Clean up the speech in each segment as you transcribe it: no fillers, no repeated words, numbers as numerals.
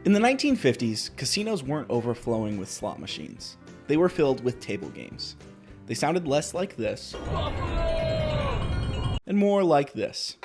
In the 1950s, casinos weren't overflowing with slot machines. They were filled with table games. They sounded less like this, and more like this.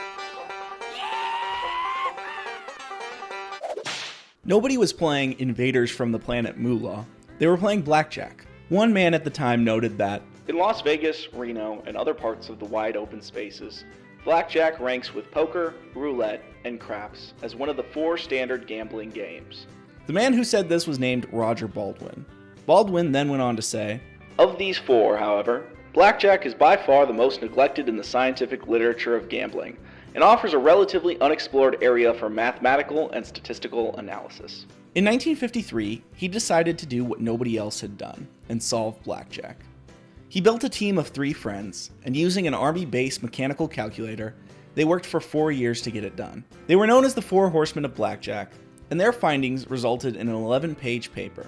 Nobody was playing Invaders from the Planet Moolah. They were playing blackjack. One man at the time noted that, in Las Vegas, Reno, and other parts of the wide open spaces, blackjack ranks with poker, roulette, and craps as one of the 4 standard gambling games. The man who said this was named Roger Baldwin. Baldwin then went on to say, of these 4, however, blackjack is by far the most neglected in the scientific literature of gambling, and offers a relatively unexplored area for mathematical and statistical analysis. In 1953, he decided to do what nobody else had done, and solve blackjack. He built a team of 3 friends, and using an Army-based mechanical calculator, they worked for 4 years to get it done. They were known as the 4 Horsemen of Blackjack, and their findings resulted in an 11-page paper.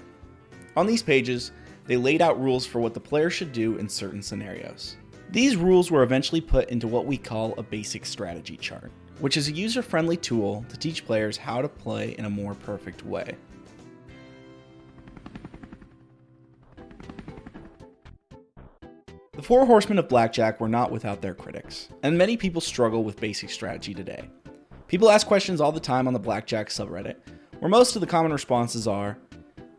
On these pages, they laid out rules for what the player should do in certain scenarios. These rules were eventually put into what we call a basic strategy chart, which is a user-friendly tool to teach players how to play in a more perfect way. The 4 Horsemen of Blackjack were not without their critics, and many people struggle with basic strategy today. People ask questions all the time on the Blackjack subreddit, where most of the common responses are,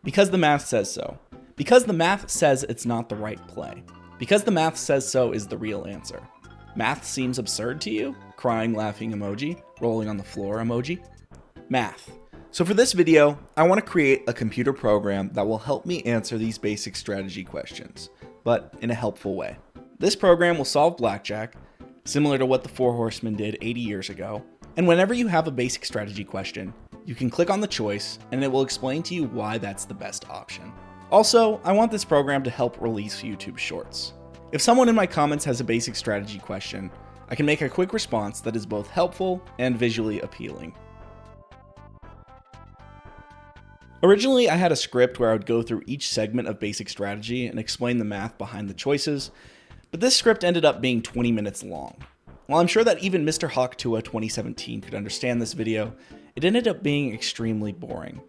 because the math says so. Because the math says it's not the right play. Because the math says so is the real answer. Math seems absurd to you? Crying, laughing emoji, rolling on the floor emoji. Math. So for this video, I want to create a computer program that will help me answer these basic strategy questions, but in a helpful way. This program will solve blackjack, similar to what the 4 Horsemen did 80 years ago, and whenever you have a basic strategy question, you can click on the choice and it will explain to you why that's the best option. Also, I want this program to help release YouTube Shorts. If someone in my comments has a basic strategy question, I can make a quick response that is both helpful and visually appealing. Originally, I had a script where I would go through each segment of basic strategy and explain the math behind the choices, but this script ended up being 20 minutes long. While I'm sure that even Mr. Hawk2a 2017 could understand this video, it ended up being extremely boring.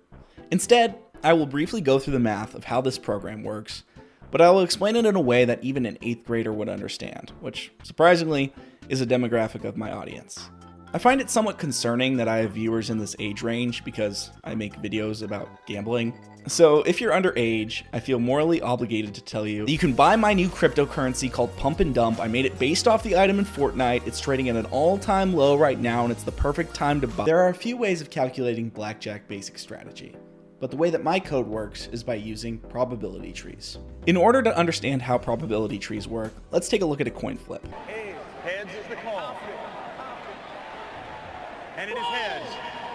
Instead, I will briefly go through the math of how this program works, but I will explain it in a way that even an 8th grader would understand, which, surprisingly, is a demographic of my audience. I find it somewhat concerning that I have viewers in this age range because I make videos about gambling. So if you're underage, I feel morally obligated to tell you that you can buy my new cryptocurrency called Pump and Dump. I made it based off the item in Fortnite. It's trading at an all-time low right now, and it's the perfect time to buy. There are a few ways of calculating blackjack basic strategy, but the way that my code works is by using probability trees. In order to understand how probability trees work, let's take a look at a coin flip. Heads is the call. And it is heads.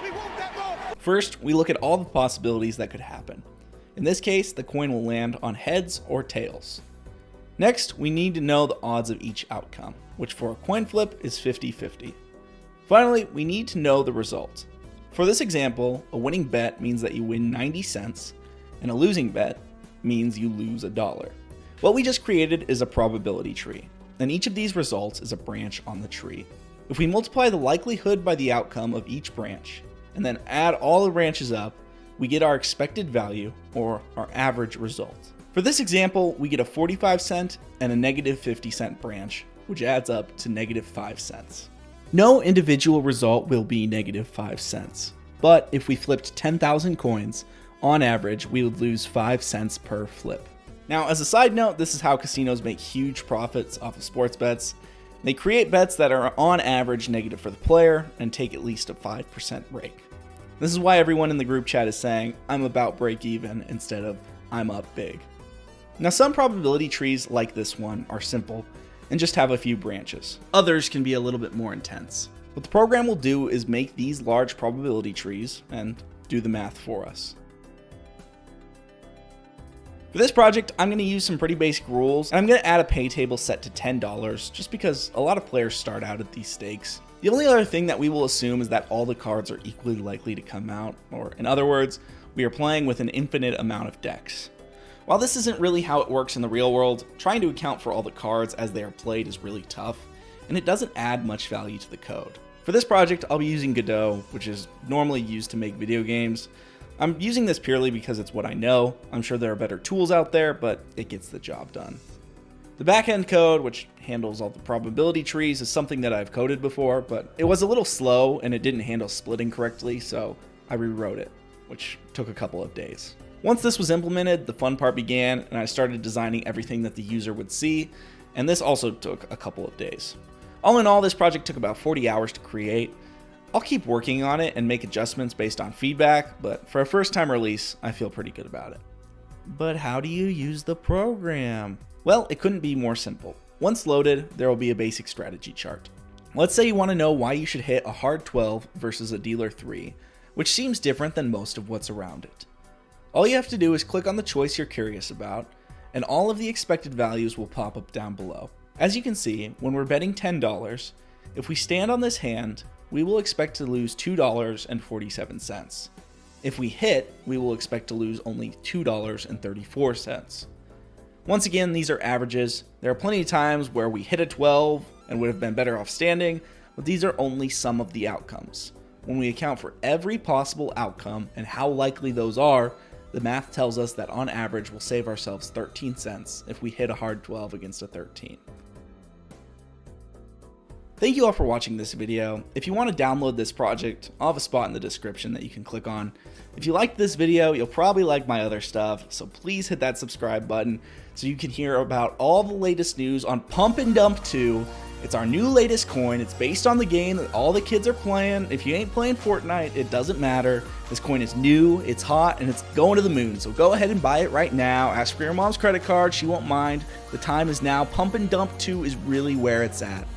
We want that ball. First, we look at all the possibilities that could happen. In this case, the coin will land on heads or tails. Next, we need to know the odds of each outcome, which for a coin flip is 50-50. Finally, we need to know the result. For this example, a winning bet means that you win 90 cents, and a losing bet means you lose $1. What we just created is a probability tree, and each of these results is a branch on the tree. If we multiply the likelihood by the outcome of each branch, and then add all the branches up, we get our expected value, or our average result. For this example, we get a 45-cent and a negative 50-cent branch, which adds up to negative 5 cents. No individual result will be negative 5 cents, but if we flipped 10,000 coins, on average, we would lose 5 cents per flip. Now, as a side note, this is how casinos make huge profits off of sports bets. They create bets that are on average negative for the player and take at least a 5% break. This is why everyone in the group chat is saying, I'm about break even instead of I'm up big. Now, some probability trees like this one are simple and just have a few branches. Others can be a little bit more intense. What the program will do is make these large probability trees and do the math for us. For this project, I'm going to use some pretty basic rules, and I'm going to add a pay table set to $10 just because a lot of players start out at these stakes. The only other thing that we will assume is that all the cards are equally likely to come out, or in other words, we are playing with an infinite amount of decks. While this isn't really how it works in the real world, trying to account for all the cards as they are played is really tough, and it doesn't add much value to the code. For this project, I'll be using Godot, which is normally used to make video games, I'm using this purely because it's what I know. I'm sure there are better tools out there, but it gets the job done. The backend code, which handles all the probability trees, is something that I've coded before, but it was a little slow and it didn't handle splitting correctly, so I rewrote it, which took a couple of days. Once this was implemented, the fun part began, and I started designing everything that the user would see, and this also took a couple of days. All in all, this project took about 40 hours to create. I'll keep working on it and make adjustments based on feedback, but for a first-time release, I feel pretty good about it. But how do you use the program? Well, it couldn't be more simple. Once loaded, there will be a basic strategy chart. Let's say you want to know why you should hit a hard 12 versus a dealer 3, which seems different than most of what's around it. All you have to do is click on the choice you're curious about, and all of the expected values will pop up down below. As you can see, when we're betting $10, if we stand on this hand, we will expect to lose $2.47. If we hit, we will expect to lose only $2.34. Once again, these are averages. There are plenty of times where we hit a 12 and would have been better off standing, but these are only some of the outcomes. When we account for every possible outcome and how likely those are, the math tells us that on average we'll save ourselves 13 cents if we hit a hard 12 against a 13. Thank you all for watching this video. If you want to download this project, I'll have a spot in the description that you can click on. If you liked this video, you'll probably like my other stuff, so please hit that subscribe button so you can hear about all the latest news on Pump and Dump 2. It's our new latest coin. It's based on the game that all the kids are playing. If you ain't playing Fortnite, it doesn't matter. This coin is new, it's hot, and it's going to the moon. So go ahead and buy it right now. Ask for your mom's credit card. She won't mind. The time is now. Pump and Dump 2 is really where it's at.